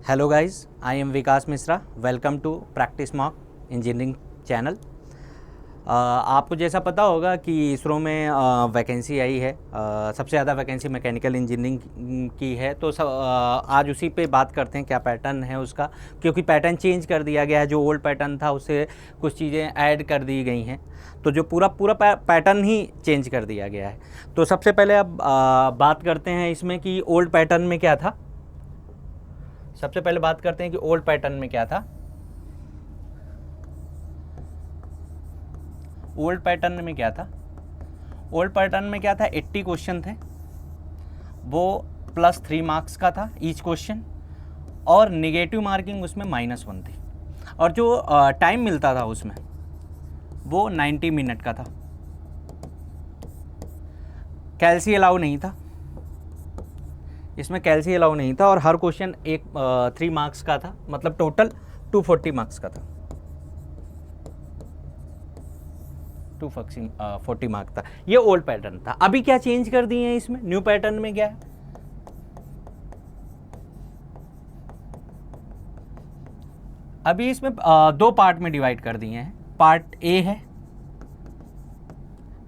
Hello guys, I am Vikas Mishra. Welcome to practice mock engineering channel. आपको जैसा पता होगा कि इसरो में वैकेंसी आई है। सबसे ज़्यादा वैकेंसी मैकेनिकल इंजीनियरिंग की है। तो आज उसी पे बात करते हैं क्या पैटर्न है उसका, क्योंकि पैटर्न चेंज कर दिया गया है। जो ओल्ड पैटर्न था उससे कुछ चीज़ें ऐड कर दी गई हैं, तो जो पूरा पैटर्न ही चेंज कर दिया गया है। तो सबसे पहले अब बात करते हैं इसमें कि ओल्ड पैटर्न में क्या था। सबसे पहले बात करते हैं कि ओल्ड पैटर्न में क्या था। ओल्ड पैटर्न में क्या था? ओल्ड पैटर्न में क्या था? 80 क्वेश्चन थे, वो +3 मार्क्स का था ईच क्वेश्चन, और नेगेटिव मार्किंग उसमें -1 थी, और जो टाइम मिलता था उसमें वो 90 मिनट का था। कैल्सी अलाउ नहीं था इसमें, कैल्सी अलाउ नहीं था, और हर क्वेश्चन 3 मार्क्स का था, मतलब टोटल 240 मार्क्स का था। 240 मार्क था। ये ओल्ड पैटर्न था। अभी क्या चेंज कर दिए हैं इसमें? न्यू पैटर्न में क्या है? अभी इसमें 2 पार्ट में डिवाइड कर दिए हैं। पार्ट ए है,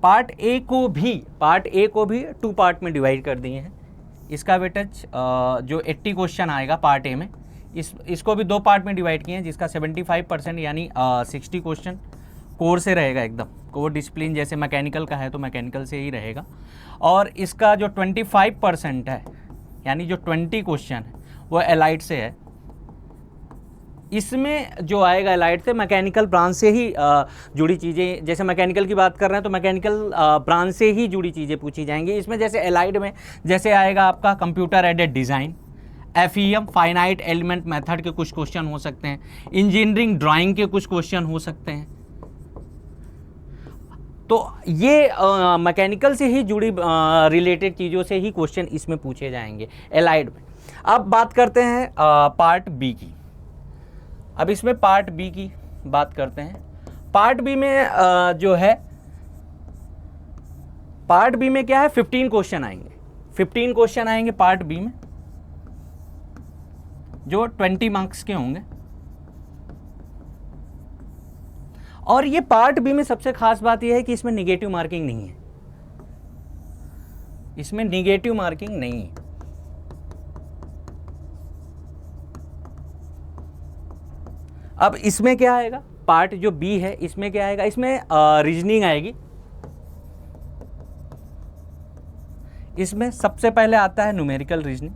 पार्ट ए को भी 2 पार्ट में डिवाइड कर दिए हैं। इसका वेटेज जो 80 क्वेश्चन आएगा पार्ट ए में, इसको भी 2 पार्ट में डिवाइड किए हैं, जिसका 75% यानी 60 क्वेश्चन कोर से रहेगा, एकदम कोर डिसिप्लिन। जैसे मैकेनिकल का है तो मैकेनिकल से ही रहेगा। और इसका जो 25% है, यानी जो 20 क्वेश्चन है, वो एलाइट से है। इसमें जो आएगा एलाइट से, मैकेनिकल ब्रांच से ही जुड़ी चीज़ें, जैसे मैकेनिकल की बात कर रहे हैं तो मैकेनिकल ब्रांच से ही जुड़ी चीज़ें पूछी जाएंगी। इसमें जैसे एलाइड में जैसे आएगा आपका computer aided design, FEM finite element method के कुछ क्वेश्चन हो सकते हैं, इंजीनियरिंग ड्राइंग के कुछ क्वेश्चन हो सकते हैं। तो ये मैकेनिकल से ही जुड़ी रिलेटेड चीज़ों से ही क्वेश्चन इसमें पूछे जाएंगे एलाइड में। अब बात करते हैं पार्ट बी की। अब इसमें पार्ट बी की बात करते हैं। पार्ट बी में जो है, पार्ट बी में क्या है, 15 क्वेश्चन आएंगे। 15 क्वेश्चन आएंगे पार्ट बी में, जो 20 मार्क्स के होंगे। और ये पार्ट बी में सबसे खास बात यह है कि इसमें निगेटिव मार्किंग नहीं है। इसमें निगेटिव मार्किंग नहीं है। अब इसमें क्या आएगा? पार्ट जो बी है, इसमें क्या आएगा? इसमें रीजनिंग आएगी। इसमें सबसे पहले आता है न्यूमेरिकल रीजनिंग।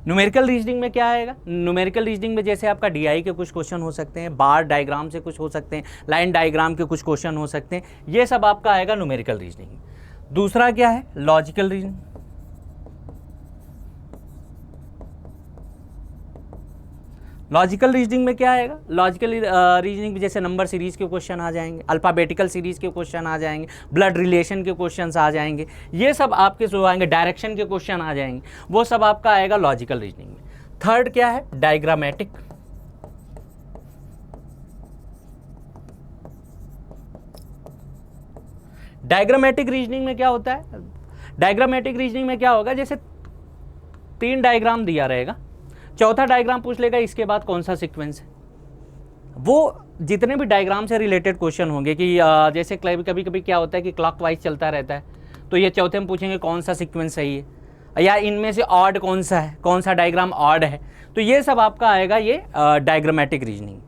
न्यूमेरिकल रीजनिंग में क्या आएगा? न्यूमेरिकल रीजनिंग में जैसे आपका DI के कुछ क्वेश्चन हो सकते हैं, बार डायग्राम से कुछ हो सकते हैं, लाइन डायग्राम के कुछ क्वेश्चन हो सकते हैं। ये सब आपका आएगा न्यूमेरिकल रीजनिंग। दूसरा क्या है? Logical reasoning. लॉजिकल रीजनिंग में क्या आएगा? लॉजिकल रीजनिंग में जैसे नंबर सीरीज के क्वेश्चन आ जाएंगे, अल्फ़ाबेटिकल सीरीज के क्वेश्चन आ जाएंगे, ब्लड रिलेशन के क्वेश्चंस आ जाएंगे। ये सब आपके जो आएंगे, डायरेक्शन के क्वेश्चन आ जाएंगे, वो सब आपका आएगा लॉजिकल रीजनिंग में। थर्ड क्या है? डायग्रामेटिक। डायग्रामेटिक रीजनिंग में क्या होता है? डायग्रामेटिक रीजनिंग में क्या होगा, जैसे 3 डायग्राम दिया रहेगा, चौथा डायग्राम पूछ लेगा इसके बाद कौन सा सीक्वेंस है। वो जितने भी डायग्राम से रिलेटेड क्वेश्चन होंगे कि जैसे कभी कभी क्या होता है कि क्लॉकवाइज चलता रहता है, तो ये चौथे में पूछेंगे कौन सा सीक्वेंस सही है, या इनमें से ऑड कौन सा है, कौन सा डायग्राम ऑड है। तो ये सब आपका आएगा ये डायग्रामेटिक रीजनिंग।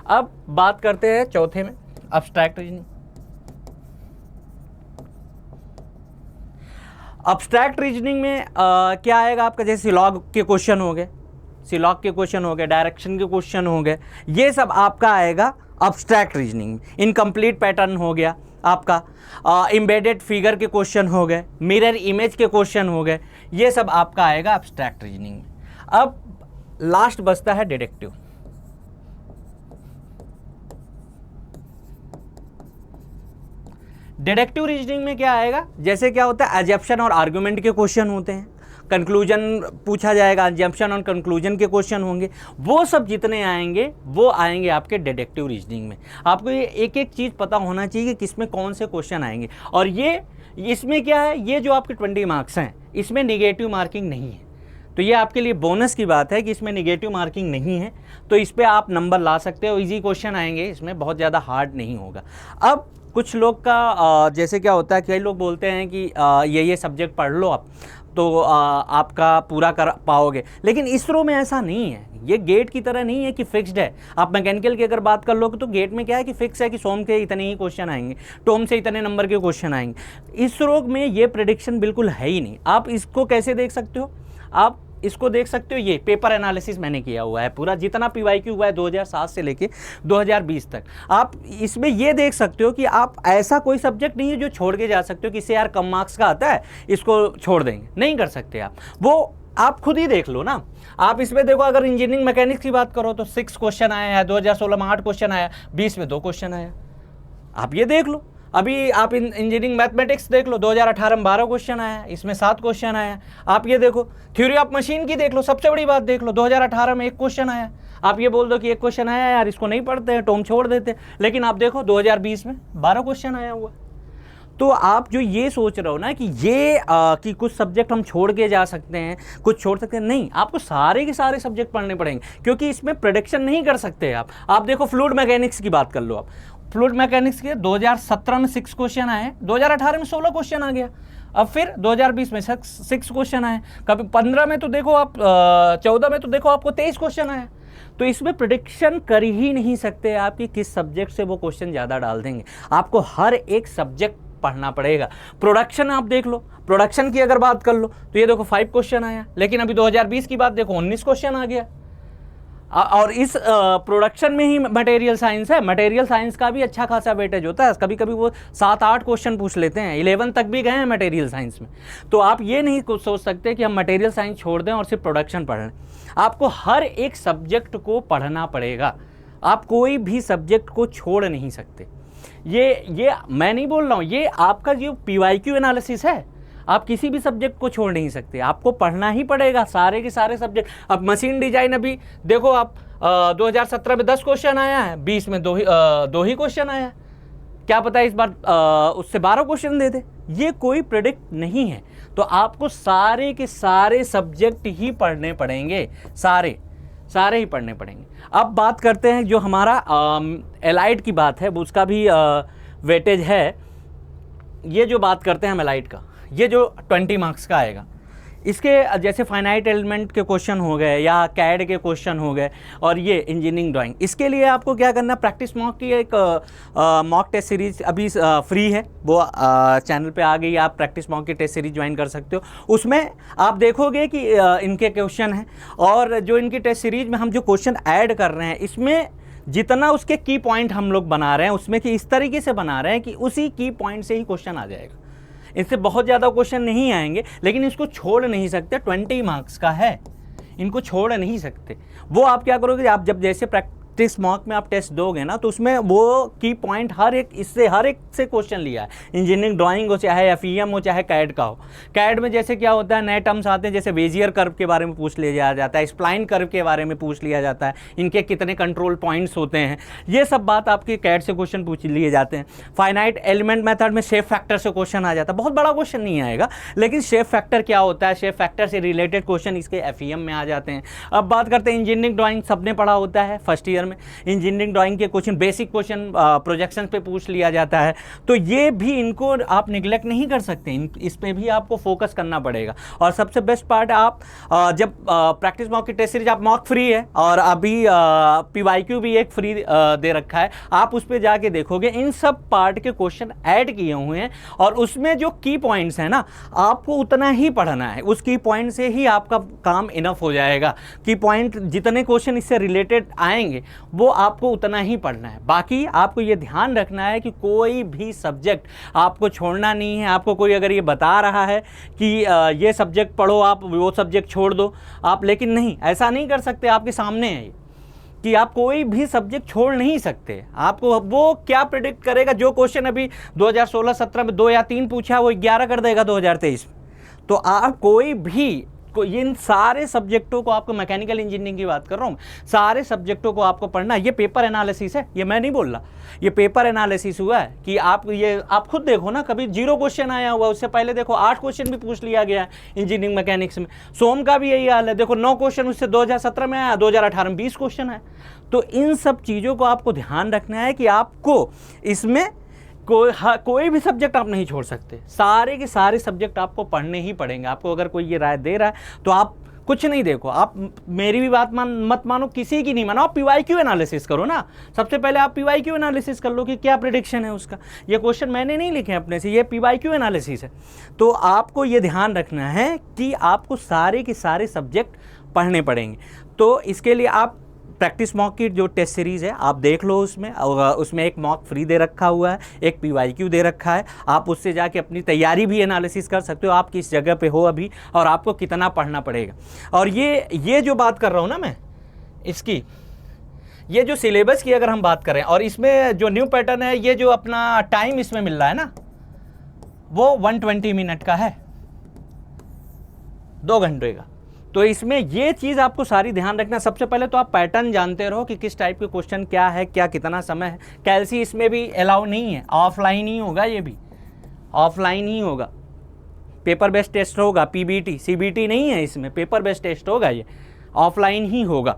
अब बात करते हैं चौथे में, अब्स्ट्रैक्ट रीजनिंग। अब्स्ट्रैक्ट रीजनिंग में क्या आएगा आपका? जैसे सिलॉग के क्वेश्चन हो गए, सिलॉग के क्वेश्चन हो गए, डायरेक्शन के क्वेश्चन हो गए, ये सब आपका आएगा अब्स्ट्रैक्ट रीजनिंग। इनकम्प्लीट पैटर्न हो गया आपका, एम्बेडेड फिगर के क्वेश्चन हो गए, मिरर इमेज के क्वेश्चन हो गए, ये सब आपका आएगा अब्स्ट्रैक्ट रीजनिंग में। अब लास्ट बचता है डिडक्टिव। डिडक्टिव रीजनिंग में क्या आएगा? जैसे क्या होता है, एजप्शन और आर्गुमेंट के क्वेश्चन होते हैं, कंक्लूजन पूछा जाएगा, जंक्शन ऑन कंक्लूजन के क्वेश्चन होंगे, वो सब जितने आएंगे वो आएंगे आपके डिडक्टिव रीजनिंग में। आपको ये एक एक चीज़ पता होना चाहिए कि किस में कौन से क्वेश्चन आएंगे। और ये इसमें क्या है, ये जो आपके 20 मार्क्स हैं इसमें निगेटिव मार्किंग नहीं है, तो ये आपके लिए बोनस की बात है कि इसमें निगेटिव मार्किंग नहीं है, तो इस पर आप नंबर ला सकते हो। इजी क्वेश्चन आएंगे, इसमें बहुत ज़्यादा हार्ड नहीं होगा। अब कुछ लोग का जैसे क्या होता है, कई लोग बोलते हैं कि ये सब्जेक्ट पढ़ लो आप तो आपका पूरा कर पाओगे, लेकिन इसरो में ऐसा नहीं है। ये गेट की तरह नहीं है कि फिक्स्ड है। आप मैकेनिकल की अगर बात कर लोगे तो गेट में क्या है कि फिक्स है कि सोम के इतने ही क्वेश्चन आएंगे, टोम से इतने नंबर के क्वेश्चन आएंगे। इसरो में ये प्रेडिक्शन बिल्कुल है ही नहीं। आप इसको कैसे देख सकते हो, आप इसको देख सकते हो, ये पेपर एनालिसिस मैंने किया हुआ है पूरा, जितना PYQ हुआ है 2007 से लेके 2020 तक। आप इसमें ये देख सकते हो कि आप ऐसा कोई सब्जेक्ट नहीं है जो छोड़ के जा सकते हो कि इससे यार कम मार्क्स का आता है इसको छोड़ देंगे, नहीं कर सकते आप। वो आप खुद ही देख लो ना। आप इसमें देखो, अगर इंजीनियरिंग मैकेनिक्स की बात करो तो 6 क्वेश्चन आया है, 2016 में 8 क्वेश्चन आया, 20 में 2 क्वेश्चन आया। आप ये देख लो। अभी आप इंजीनियरिंग मैथमेटिक्स देख लो, 2018 में 12 क्वेश्चन आया, इसमें 7 क्वेश्चन आया। आप ये देखो, थ्योरी ऑफ मशीन की देख लो, सबसे बड़ी बात देख लो, 2018 में 1 क्वेश्चन आया। आप ये बोल दो कि 1 क्वेश्चन आया यार, इसको नहीं पढ़ते हैं, टोम छोड़ देते हैं, लेकिन आप देखो 2020 में 12 क्वेश्चन आया हुआ। तो आप जो ये सोच रहे हो ना कि ये कि कुछ सब्जेक्ट हम छोड़ के जा सकते हैं, कुछ छोड़ सकते हैं, नहीं, आपको सारे के सारे सब्जेक्ट पढ़ने पड़ेंगे, क्योंकि इसमें प्रेडिक्शन नहीं कर सकते आप देखो फ्लूइड मैकेनिक्स की बात कर लो। आप फ्लूइड मैकेनिक्स के 2017 में 6 क्वेश्चन आए, 2018 में 16 क्वेश्चन आ गया, अब फिर 2020 में 6 क्वेश्चन आए, कभी 15 में तो देखो आप 14 में तो देखो आपको 23 क्वेश्चन आए। तो इसमें प्रेडिक्शन कर ही नहीं सकते आप कि किस सब्जेक्ट से वो क्वेश्चन ज़्यादा डाल देंगे। आपको हर एक सब्जेक्ट पढ़ना पड़ेगा। प्रोडक्शन आप देख लो, प्रोडक्शन की अगर बात कर लो तो ये देखो 5 क्वेश्चन आया, लेकिन अभी 2020 की बात देखो 19 क्वेश्चन आ गया। और इस प्रोडक्शन में ही मटेरियल साइंस है, मटेरियल साइंस का भी अच्छा खासा वेटेज होता है, कभी कभी वो 7-8 क्वेश्चन पूछ लेते हैं, 11 तक भी गए हैं मटेरियल साइंस में। तो आप ये नहीं सोच सकते कि हम मटेरियल साइंस छोड़ दें और सिर्फ प्रोडक्शन पढ़ लें। आपको हर एक सब्जेक्ट को पढ़ना पड़ेगा, आप कोई भी सब्जेक्ट को छोड़ नहीं सकते। ये मैं नहीं बोल रहा हूँ, ये आपका जो PYQ एनालिसिस है, आप किसी भी सब्जेक्ट को छोड़ नहीं सकते, आपको पढ़ना ही पड़ेगा सारे के सारे सब्जेक्ट। अब मशीन डिजाइन अभी देखो आप 2017 में 10 क्वेश्चन आया है, 20 में दो ही क्वेश्चन आया, क्या पता इस बार उससे 12 क्वेश्चन दे दे। ये कोई प्रेडिक्ट नहीं है। तो आपको सारे के सारे सब्जेक्ट ही पढ़ने पड़ेंगे, सारे ही पढ़ने पड़ेंगे। अब बात करते हैं जो हमारा एलाइड की बात है, उसका भी वेटेज है। ये जो बात करते हैं हम एलाइड का, ये जो 20 मार्क्स का आएगा, इसके जैसे फाइनाइट एलिमेंट के क्वेश्चन हो गए या कैड के क्वेश्चन हो गए, और ये इंजीनियरिंग ड्राइंग, इसके लिए आपको क्या करना, प्रैक्टिस मॉक की एक मॉक टेस्ट सीरीज अभी फ्री है, वो चैनल पे आ गई, आप प्रैक्टिस मॉक की टेस्ट सीरीज ज्वाइन कर सकते हो। उसमें आप देखोगे कि इनके क्वेश्चन हैं, और जो इनकी टेस्ट सीरीज में हम जो क्वेश्चन ऐड कर रहे हैं, इसमें जितना उसके की पॉइंट हम लोग बना रहे हैं उसमें कि इस तरीके से बना रहे हैं कि उसी की पॉइंट से ही क्वेश्चन आ जाएगा। इससे बहुत ज़्यादा क्वेश्चन नहीं आएंगे, लेकिन इसको छोड़ नहीं सकते, 20 मार्क्स का है, इनको छोड़ नहीं सकते। वो आप क्या करोगे, आप जब जैसे प्रैक्टिस मॉक में आप टेस्ट दोगे ना, तो उसमें वो की पॉइंट हर एक से क्वेश्चन लिया है। इंजीनियरिंग ड्राइंग हो, चाहे FEM हो, चाहे कैड का हो। कैड में जैसे क्या होता है, नए टर्म्स आते हैं, जैसे बेजियर कर्व के बारे में पूछ लिया जाता है, स्प्लाइन कर्व के बारे में पूछ लिया जाता है, इनके कितने कंट्रोल पॉइंट्स होते हैं, ये सब बात आपके कैड से क्वेश्चन पूछ लिए जाते हैं। फाइनाइट एलिमेंट मेथड में शेप फैक्टर से क्वेश्चन आ जाता है, बहुत बड़ा क्वेश्चन नहीं आएगा, लेकिन शेप फैक्टर क्या होता है, शेप फैक्टर से रिलेटेड क्वेश्चन इसके FEM में आ जाते हैं। अब बात करते हैं इंजीनियरिंग ड्राइंग, सबने पढ़ा होता है फर्स्ट ईयर में, इंजीनियरिंग ड्राइंग के क्वेश्चन, बेसिक क्वेश्चन प्रोजेक्शन पे पूछ लिया जाता है। तो ये भी इनको आप निगलेक्ट नहीं कर सकते, इस पे भी आपको फोकस करना पड़ेगा। और सबसे बेस्ट पार्ट, आप जब प्रैक्टिस मॉक की टेस्ट सीरीज, आप मॉक फ्री है, और अभी PYQ भी एक फ्री दे रखा है, आप उस पर जाके देखोगे, इन सब पार्ट के क्वेश्चन ऐड किए हुए हैं, और उसमें जो की पॉइंट्स हैं ना, आपको उतना ही पढ़ना है, उस की पॉइंट से ही आपका काम इनफ हो जाएगा। की पॉइंट जितने क्वेश्चन इससे रिलेटेड आएंगे वो आपको उतना ही पढ़ना है। बाकी आपको ये ध्यान रखना है कि कोई भी सब्जेक्ट आपको छोड़ना नहीं है। आपको कोई अगर ये बता रहा है कि ये सब्जेक्ट पढ़ो, आप वो सब्जेक्ट छोड़ दो, आप, लेकिन नहीं, ऐसा नहीं कर सकते। आपके सामने है कि आप कोई भी सब्जेक्ट छोड़ नहीं सकते। आपको वो क्या प्रेडिक्ट करेगा, जो क्वेश्चन अभी 2016-17 में 2 या 3 पूछा, वो 11 कर देगा 2023 में। तो आप कोई भी इन सारे सब्जेक्टों को आपको, मैकेनिकल इंजीनियरिंग की बात कर रहा हूँ, सारे सब्जेक्टों को आपको पढ़ना है। ये पेपर एनालिसिस है, ये मैं नहीं बोल रहा, ये पेपर एनालिसिस हुआ है कि आप खुद देखो ना, कभी 0 क्वेश्चन आया हुआ, उससे पहले देखो 8 क्वेश्चन भी पूछ लिया गया है इंजीनियरिंग मैकेनिक्स में। सोम का भी यही हाल है, देखो 9 क्वेश्चन उससे 2017 में आया, 2018 में 20 क्वेश्चन है। तो इन सब चीज़ों को आपको ध्यान रखना है कि आपको इसमें कोई भी सब्जेक्ट आप नहीं छोड़ सकते, सारे के सारे सब्जेक्ट आपको पढ़ने ही पड़ेंगे। आपको अगर कोई ये राय दे रहा है तो आप कुछ नहीं देखो, आप मेरी भी बात मत मानो, किसी की नहीं मानो, आप पीवाईक्यू एनालिसिस करो ना। सबसे पहले आप पीवाईक्यू एनालिसिस कर लो कि क्या प्रेडिक्शन है उसका। ये क्वेश्चन मैंने नहीं लिखे अपने से, ये पीवाईक्यू एनालिसिस है। तो आपको ये ध्यान रखना है कि आपको सारे के सारे सब्जेक्ट पढ़ने पड़ेंगे। तो इसके लिए आप प्रैक्टिस मॉक की जो टेस्ट सीरीज़ है आप देख लो, उसमें एक मॉक फ्री दे रखा हुआ है, एक पीवाईक्यू दे रखा है। आप उससे जाके अपनी तैयारी भी एनालिसिस कर सकते हो, आप किस जगह पे हो अभी और आपको कितना पढ़ना पड़ेगा। और ये जो बात कर रहा हूँ ना मैं इसकी, ये जो सिलेबस की अगर हम बात करें और इसमें जो न्यू पैटर्न है, ये जो अपना टाइम इसमें मिल रहा है ना, वो 120 मिनट का है, 2 घंटे का। तो इसमें ये चीज़ आपको सारी ध्यान रखना। सबसे पहले तो आप पैटर्न जानते रहो कि किस टाइप के क्वेश्चन क्या है, क्या कितना समय है। कैलसी इसमें भी अलाउ नहीं है, ऑफलाइन ही होगा, ये भी ऑफलाइन ही होगा, पेपर बेस्ड टेस्ट होगा। पीबीटी सीबीटी नहीं है इसमें, पेपर बेस्ड टेस्ट होगा, ये ऑफलाइन ही होगा।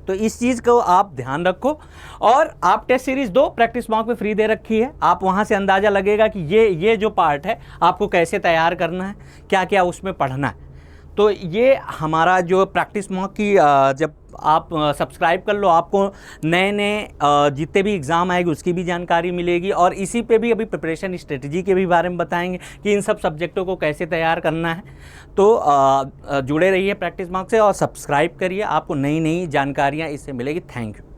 तो इस चीज़ को आप ध्यान रखो। और आप टेस्ट सीरीज़ 2 प्रैक्टिस मॉक पे फ्री दे रखी है, आप वहाँ से अंदाज़ा लगेगा कि ये जो पार्ट है आपको कैसे तैयार करना है, क्या क्या उसमें पढ़ना है। तो ये हमारा जो प्रैक्टिस मॉक की जब आप सब्सक्राइब कर लो, आपको नए जितने भी एग्ज़ाम आएगी उसकी भी जानकारी मिलेगी। और इसी पे भी अभी प्रिपरेशन स्ट्रेटजी के भी बारे में बताएंगे कि इन सब सब्जेक्टों को कैसे तैयार करना है। तो जुड़े रहिए प्रैक्टिस मॉक से और सब्सक्राइब करिए, आपको नई जानकारियाँ इससे मिलेगी। Thank you.